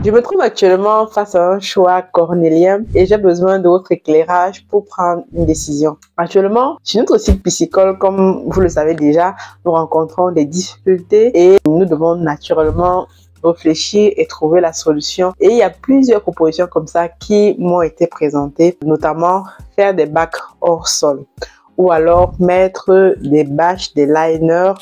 Je me trouve actuellement face à un choix cornélien et j'ai besoin de votre éclairage pour prendre une décision. Actuellement, sur notre site piscicole, comme vous le savez déjà, nous rencontrons des difficultés et nous devons naturellement réfléchir et trouver la solution. Et il y a plusieurs propositions comme ça qui m'ont été présentées, notamment faire des bacs hors sol ou alors mettre des bâches, des liners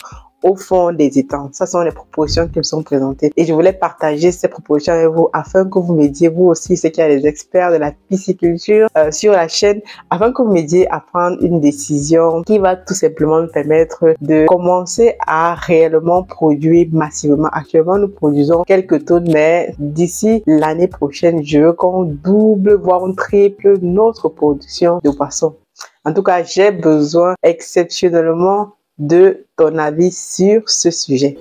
au fond des étangs. Ça sont les propositions qui me sont présentées et je voulais partager ces propositions avec vous afin que vous m'aidiez, vous aussi, ceux qui sont les experts de la pisciculture sur la chaîne, afin que vous m'aidiez à prendre une décision qui va tout simplement nous permettre de commencer à réellement produire massivement. Actuellement, nous produisons quelques tonnes, mais d'ici l'année prochaine, je veux qu'on double, voire on triple notre production de poissons. En tout cas, j'ai besoin exceptionnellement de ton avis sur ce sujet.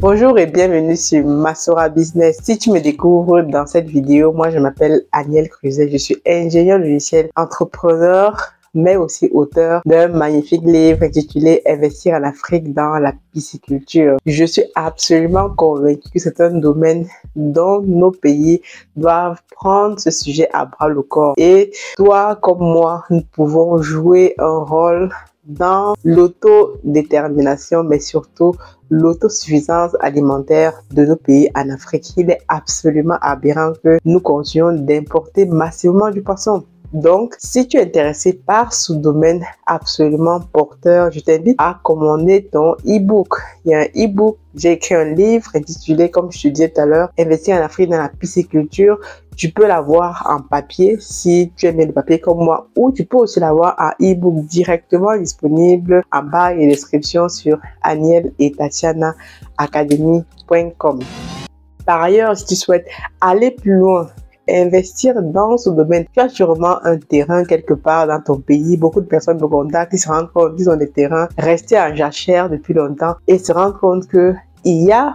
Bonjour et bienvenue sur Masora Business. Si tu me découvres dans cette vidéo, moi je m'appelle Aniel Cruzet. Je suis ingénieur logiciel, entrepreneur, mais aussi auteur d'un magnifique livre intitulé Investir en Afrique dans la pisciculture. Je suis absolument convaincue que c'est un domaine dont nos pays doivent prendre ce sujet à bras le corps. Et toi comme moi, nous pouvons jouer un rôle dans l'autodétermination, mais surtout l'autosuffisance alimentaire de nos pays en Afrique. Il est absolument aberrant que nous continuions d'importer massivement du poisson. Donc, si tu es intéressé par ce domaine absolument porteur, je t'invite à commander ton e-book. Il y a un e-book, j'ai écrit un livre intitulé, comme je te disais tout à l'heure, Investir en Afrique dans la pisciculture. Tu peux l'avoir en papier si tu aimes le papier comme moi, ou tu peux aussi l'avoir en e-book directement disponible en barre de description sur aniel-et-tatiana-academy.com. Par ailleurs, si tu souhaites aller plus loin, investir dans ce domaine, tu as sûrement un terrain quelque part dans ton pays. Beaucoup de personnes me contactent, qui se rendent compte qu'ils ont des terrains restés en jachère depuis longtemps et se rendent compte que il y a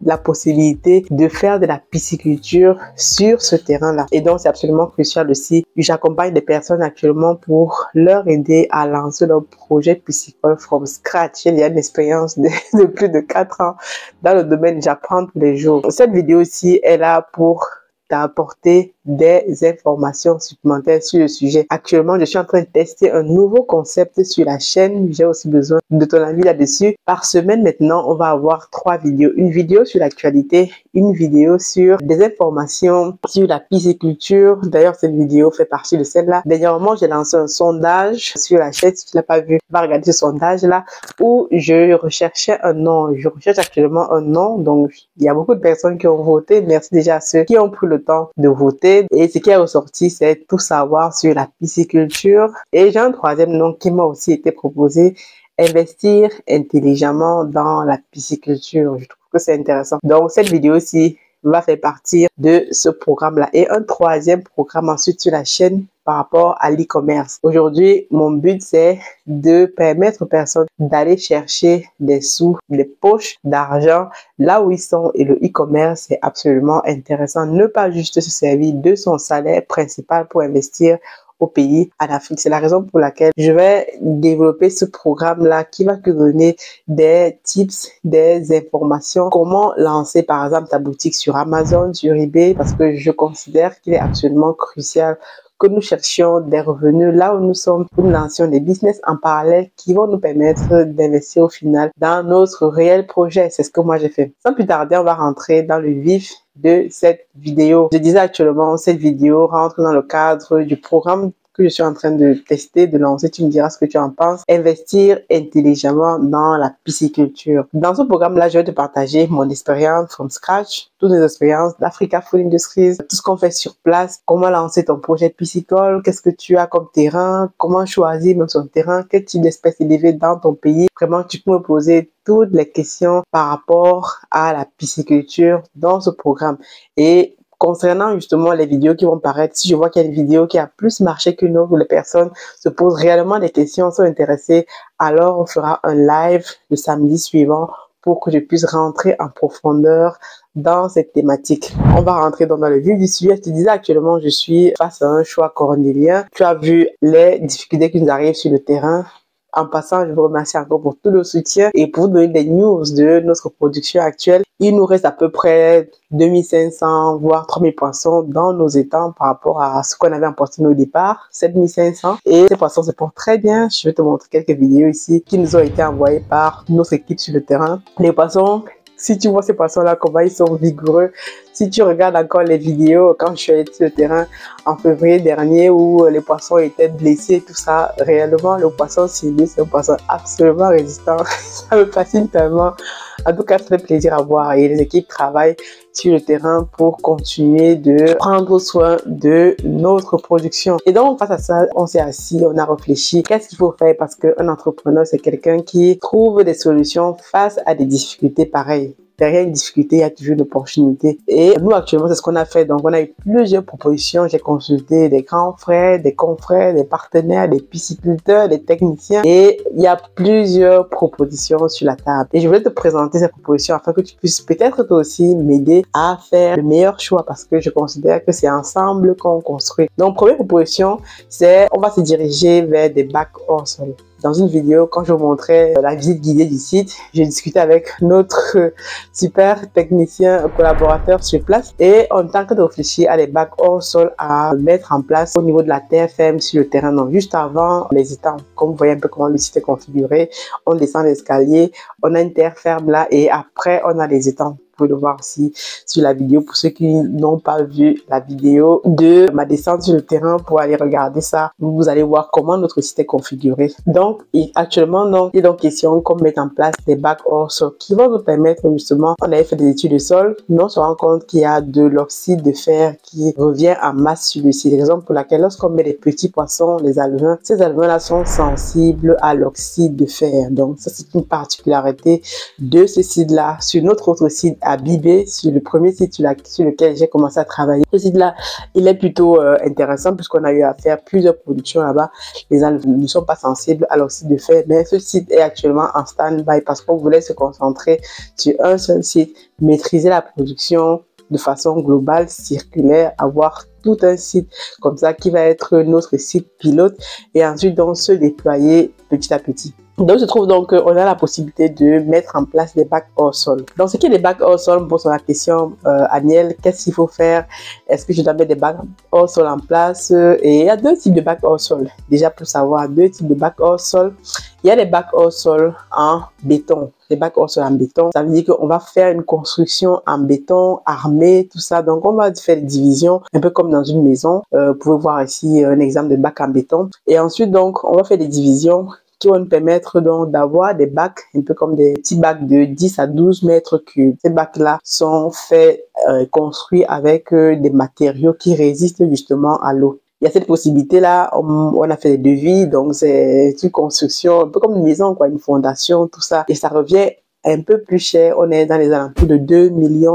la possibilité de faire de la pisciculture sur ce terrain-là. Et donc, c'est absolument crucial aussi. J'accompagne des personnes actuellement pour leur aider à lancer leur projet piscicole from scratch. Il y a une expérience de plus de 4 ans dans le domaine. J'apprends tous les jours. Cette vidéo aussi est là pour t'apporter des informations supplémentaires sur le sujet. Actuellement, je suis en train de tester un nouveau concept sur la chaîne. J'ai aussi besoin de ton avis là-dessus. Par semaine, maintenant, on va avoir 3 vidéos. Une vidéo sur l'actualité, une vidéo sur des informations sur la pisciculture. D'ailleurs, cette vidéo fait partie de celle-là. Dernièrement, j'ai lancé un sondage sur la chaîne. Si tu l'as pas vu, va regarder ce sondage-là où je recherchais un nom. Je recherche actuellement un nom. Donc, il y a beaucoup de personnes qui ont voté. Merci déjà à ceux qui ont pris le temps de voter. Et ce qui est ressorti, c'est tout savoir sur la pisciculture. Et j'ai un troisième nom qui m'a aussi été proposé, investir intelligemment dans la pisciculture. Je trouve que c'est intéressant. Donc, cette vidéo-ci va faire partie de ce programme-là. Et un troisième programme ensuite sur la chaîne par rapport à l'e-commerce. Aujourd'hui, mon but, c'est de permettre aux personnes d'aller chercher des sous, des poches d'argent là où ils sont. Et le e-commerce, c'est absolument intéressant. Ne pas juste se servir de son salaire principal pour investir au pays, en Afrique. C'est la raison pour laquelle je vais développer ce programme-là qui va te donner des tips, des informations. Comment lancer, par exemple, ta boutique sur Amazon, sur eBay, parce que je considère qu'il est absolument crucial que nous cherchions des revenus là où nous sommes, pour nous lancer des business en parallèle qui vont nous permettre d'investir au final dans notre réel projet. C'est ce que moi j'ai fait. Sans plus tarder, on va rentrer dans le vif de cette vidéo. Je disais actuellement, cette vidéo rentre dans le cadre du programme que je suis en train de tester, de lancer. Tu me diras ce que tu en penses. Investir intelligemment dans la pisciculture. Dans ce programme-là, je vais te partager mon expérience from scratch, toutes les expériences d'Africa Food Industries, tout ce qu'on fait sur place, comment lancer ton projet piscicole, qu'est-ce que tu as comme terrain, comment choisir même son terrain, quel type d'espèce élever dans ton pays. Vraiment, tu peux me poser toutes les questions par rapport à la pisciculture dans ce programme. Et concernant justement les vidéos qui vont paraître, si je vois qu'il y a une vidéo qui a plus marché qu'une autre, où les personnes se posent réellement des questions, sont intéressées, alors on fera un live le samedi suivant pour que je puisse rentrer en profondeur dans cette thématique. On va rentrer dans le vif du sujet. Je te disais actuellement, je suis face à un choix cornélien. Tu as vu les difficultés qui nous arrivent sur le terrain. En passant, je vous remercie encore pour tout le soutien et pour vous donner des news de notre production actuelle. Il nous reste à peu près 2500 voire 3000 poissons dans nos étangs par rapport à ce qu'on avait emporté au départ, 7500. Et ces poissons se portent très bien. Je vais te montrer quelques vidéos ici qui nous ont été envoyées par notre équipe sur le terrain. Les poissons, si tu vois ces poissons-là, comment ils sont vigoureux. Si tu regardes encore les vidéos, quand je suis allée sur le terrain en février dernier où les poissons étaient blessés, tout ça, réellement, le poisson ciblé, c'est un poisson absolument résistant. Ça me fascine tellement. En tout cas, ça fait plaisir à voir. Et les équipes travaillent sur le terrain pour continuer de prendre soin de notre production. Et donc, face à ça, on s'est assis, on a réfléchi. Qu'est-ce qu'il faut faire? Parce qu'un entrepreneur, c'est quelqu'un qui trouve des solutions face à des difficultés pareilles. Derrière une difficulté, il y a toujours une opportunité. Et nous, actuellement, c'est ce qu'on a fait. Donc, on a eu plusieurs propositions. J'ai consulté des grands frères, des confrères, des partenaires, des pisciculteurs, des techniciens. Et il y a plusieurs propositions sur la table. Et je voulais te présenter ces propositions afin que tu puisses peut-être toi aussi m'aider à faire le meilleur choix parce que je considère que c'est ensemble qu'on construit. Donc, première proposition, c'est on va se diriger vers des bacs hors sol. Dans une vidéo, quand je vous montrais la visite guidée du site, j'ai discuté avec notre super technicien collaborateur sur place et on tente de réfléchir à des bacs hors sol à mettre en place au niveau de la terre ferme sur le terrain. Donc, juste avant les étangs, comme vous voyez un peu comment le site est configuré, on descend l'escalier, on a une terre ferme là et après on a les étangs. Vous pouvez le voir aussi sur la vidéo pour ceux qui n'ont pas vu la vidéo de ma descente sur le terrain pour aller regarder ça. Vous allez voir comment notre site est configuré. Donc, actuellement, non, il est donc question qu'on mette en place des bacs hors sol qui vont nous permettre justement, on avait fait des études de sol, mais on se rend compte qu'il y a de l'oxyde de fer qui revient en masse sur le site. Raison pour laquelle lorsqu'on met des petits poissons, les alevins, ces alevins-là sont sensibles à l'oxyde de fer. Donc, ça, c'est une particularité de ce site-là. Sur notre autre site, à Bibé, sur le premier site sur lequel j'ai commencé à travailler. Ce site-là, il est plutôt intéressant puisqu'on a eu à faire plusieurs productions là-bas. Les alevins ne sont pas sensibles à l'oxyde de fer, mais ce site est actuellement en stand-by parce qu'on voulait se concentrer sur un seul site, maîtriser la production de façon globale, circulaire, avoir tout un site comme ça qui va être notre site pilote et ensuite donc se déployer petit à petit. Donc, je trouve donc qu'on a la possibilité de mettre en place des bacs hors sol. Donc, ce qui est des bacs hors sol, on pose la question, Aniel, qu'est-ce qu'il faut faire? Est-ce que je dois mettre des bacs hors sol en place? Et il y a deux types de bacs hors sol. Déjà, pour savoir, deux types de bacs hors sol. Il y a les bacs hors sol en béton. Les bacs hors sol en béton, ça veut dire qu'on va faire une construction en béton armé, tout ça. Donc, on va faire des divisions, un peu comme dans une maison. Vous pouvez voir ici un exemple de bac en béton. Et ensuite, donc, on va faire des divisions qui vont nous permettre donc d'avoir des bacs, un peu comme des petits bacs de 10 à 12 mètres cubes. Ces bacs-là sont faits, construits avec des matériaux qui résistent justement à l'eau. Il y a cette possibilité-là, on a fait des devis, donc c'est une construction, un peu comme une maison, quoi, une fondation, tout ça. Et ça revient un peu plus cher, on est dans les alentours de 2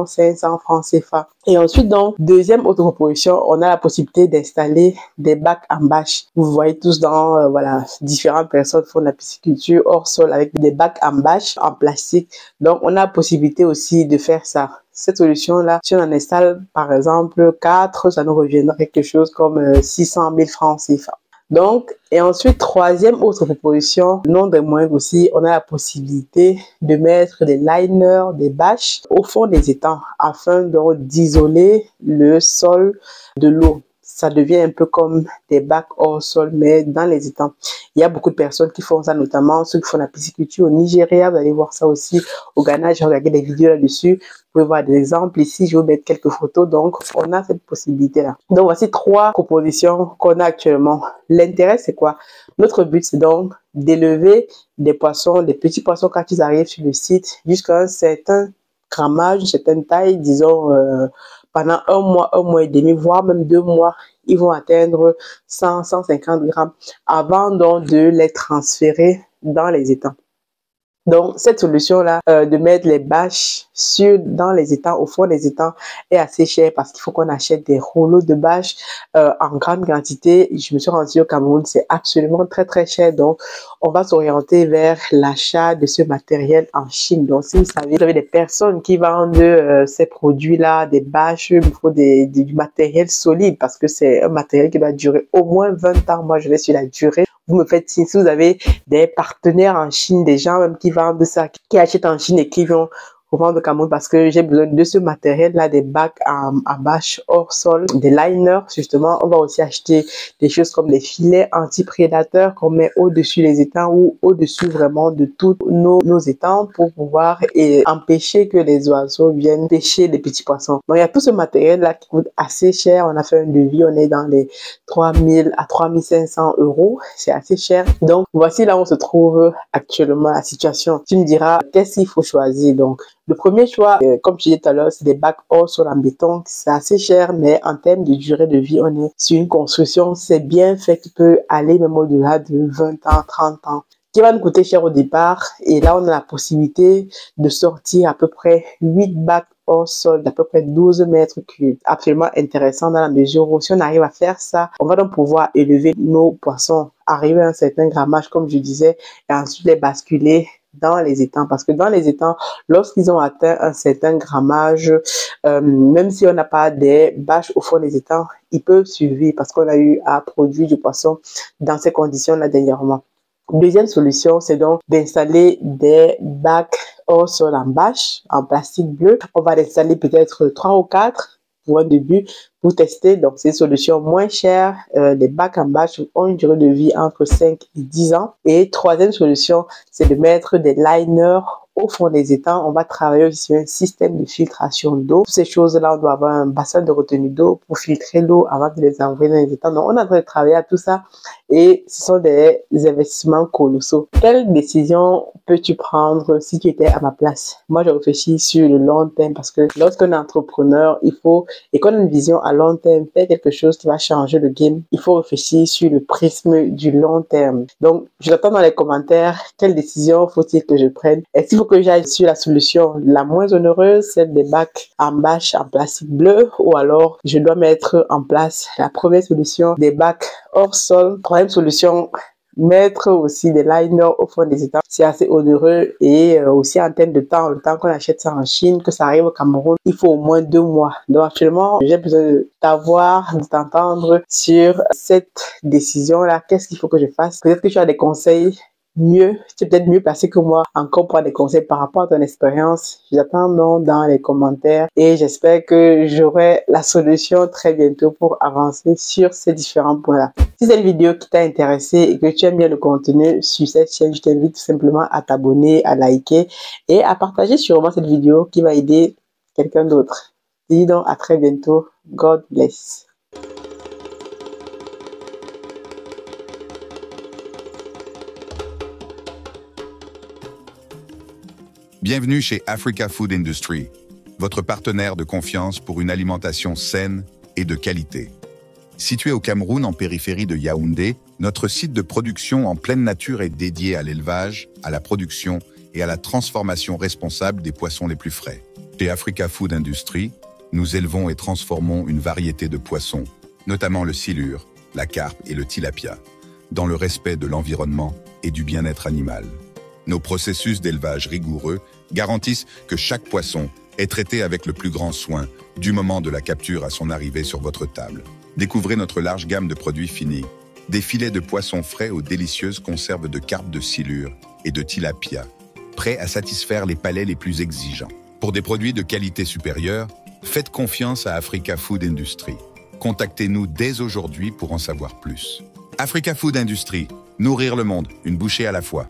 500 000 francs CFA. Et ensuite, donc, deuxième autre proposition, on a la possibilité d'installer des bacs en bâche. Vous voyez tous dans, voilà, différentes personnes font de la pisciculture hors sol avec des bacs en bâche, en plastique. Donc, on a la possibilité aussi de faire ça. Cette solution-là, si on en installe, par exemple, 4, ça nous reviendrait quelque chose comme 600 000 francs CFA. Donc, et ensuite, troisième autre proposition, non des moindres aussi, on a la possibilité de mettre des liners, des bâches au fond des étangs afin donc d'isoler le sol de l'eau. Ça devient un peu comme des bacs hors sol, mais dans les étangs. Il y a beaucoup de personnes qui font ça, notamment ceux qui font la pisciculture au Nigeria. Vous allez voir ça aussi au Ghana. J'ai regardé des vidéos là-dessus. Vous pouvez voir des exemples ici. Je vais vous mettre quelques photos. Donc, on a cette possibilité-là. Donc, voici 3 propositions qu'on a actuellement. L'intérêt, c'est quoi? Notre but, c'est donc d'élever des poissons, des petits poissons quand ils arrivent sur le site jusqu'à un certain grammage, une certaine taille, disons, pendant un mois et demi, voire même 2 mois, ils vont atteindre 100, 150 grammes avant donc de les transférer dans les étangs. Donc, cette solution-là, de mettre les bâches dans les étangs, au fond des étangs, est assez chère parce qu'il faut qu'on achète des rouleaux de bâches en grande quantité. Je me suis rendue au Cameroun, c'est absolument très, très cher. Donc, on va s'orienter vers l'achat de ce matériel en Chine. Donc, si vous savez, vous avez des personnes qui vendent ces produits-là, des bâches, il faut du matériel solide parce que c'est un matériel qui doit durer au moins 20 ans. Moi, je vais sur la durée. vous me faites signe. Si vous avez des partenaires en Chine, des gens même qui vendent ça, qui achètent en Chine et qui vont revendre au Cameroun, parce que j'ai besoin de ce matériel-là, des bacs à bâche hors sol, des liners, justement. On va aussi acheter des choses comme des filets anti-prédateurs qu'on met au-dessus les étangs ou au-dessus vraiment de tous nos étangs pour pouvoir empêcher que les oiseaux viennent pêcher les petits poissons. Donc, il y a tout ce matériel-là qui coûte assez cher. On a fait un devis, on est dans les 3000 à 3500 euros. C'est assez cher. Donc, voici là où on se trouve actuellement, la situation. Tu me diras, qu'est-ce qu'il faut choisir? Donc, le premier choix, comme je disais tout à l'heure, c'est des bacs hors sol en béton. C'est assez cher, mais en termes de durée de vie, on est sur une construction, c'est bien fait, qui peut aller même au-delà de 20 ans, 30 ans. Qui va nous coûter cher au départ. Et là, on a la possibilité de sortir à peu près 8 bacs hors sol d'à peu près 12 mètres cubes. Absolument intéressant dans la mesure où si on arrive à faire ça, on va donc pouvoir élever nos poissons, arriver à un certain grammage, comme je disais, et ensuite les basculer dans les étangs, parce que dans les étangs, lorsqu'ils ont atteint un certain grammage, même si on n'a pas des bâches au fond des étangs, ils peuvent survivre parce qu'on a eu à produire du poisson dans ces conditions-là dernièrement. Deuxième solution, c'est donc d'installer des bacs hors sol en bâche, en plastique bleu. On va l'installer peut-être 3 ou 4 pour un début, pour tester. Donc, c'est une solution moins chère. Les bacs en bâche ont une durée de vie entre 5 et 10 ans. Et troisième solution, c'est de mettre des liners au fond des étangs. On va travailler aussi sur un système de filtration d'eau. Toutes ces choses-là, on doit avoir un bassin de retenue d'eau pour filtrer l'eau avant de les envoyer dans les étangs. Donc, on est en train de travailler à tout ça et ce sont des investissements colossaux. Quelle décision peux-tu prendre si tu étais à ma place? Moi, je réfléchis sur le long terme parce que lorsqu'on est entrepreneur, il faut, et qu'on a une vision à long terme, faire quelque chose qui va changer le game, il faut réfléchir sur le prisme du long terme. Donc, je t'attends dans les commentaires. Quelle décision faut-il que je prenne? Est-ce qu'il faut que j'aille sur la solution la moins onéreuse, celle des bacs en bâche en plastique bleu, ou alors je dois mettre en place la première solution des bacs hors sol? Troisième solution, mettre aussi des liners au fond des étangs. C'est assez onéreux et aussi en termes de temps, le temps qu'on achète ça en Chine, que ça arrive au Cameroun, il faut au moins 2 mois. Donc actuellement, j'ai besoin de t'entendre sur cette décision-là. Qu'est-ce qu'il faut que je fasse? Peut-être que tu as des conseils mieux, tu es peut-être mieux placé que moi encore pour des conseils par rapport à ton expérience. J'attends donc dans les commentaires et j'espère que j'aurai la solution très bientôt pour avancer sur ces différents points-là. Si c'est une vidéo qui t'a intéressé et que tu aimes bien le contenu sur cette chaîne, je t'invite tout simplement à t'abonner, à liker et à partager sûrement cette vidéo qui va aider quelqu'un d'autre. Dis donc à très bientôt. God bless. Bienvenue chez Africa Food Industry, votre partenaire de confiance pour une alimentation saine et de qualité. Situé au Cameroun, en périphérie de Yaoundé, notre site de production en pleine nature est dédié à l'élevage, à la production et à la transformation responsable des poissons les plus frais. Chez Africa Food Industry, nous élevons et transformons une variété de poissons, notamment le silure, la carpe et le tilapia, dans le respect de l'environnement et du bien-être animal. Nos processus d'élevage rigoureux garantissent que chaque poisson est traité avec le plus grand soin, du moment de la capture à son arrivée sur votre table. Découvrez notre large gamme de produits finis, des filets de poissons frais aux délicieuses conserves de carpe de silure et de tilapia, prêts à satisfaire les palais les plus exigeants. Pour des produits de qualité supérieure, faites confiance à Africa Food Industry. Contactez-nous dès aujourd'hui pour en savoir plus. Africa Food Industry, nourrir le monde, une bouchée à la fois.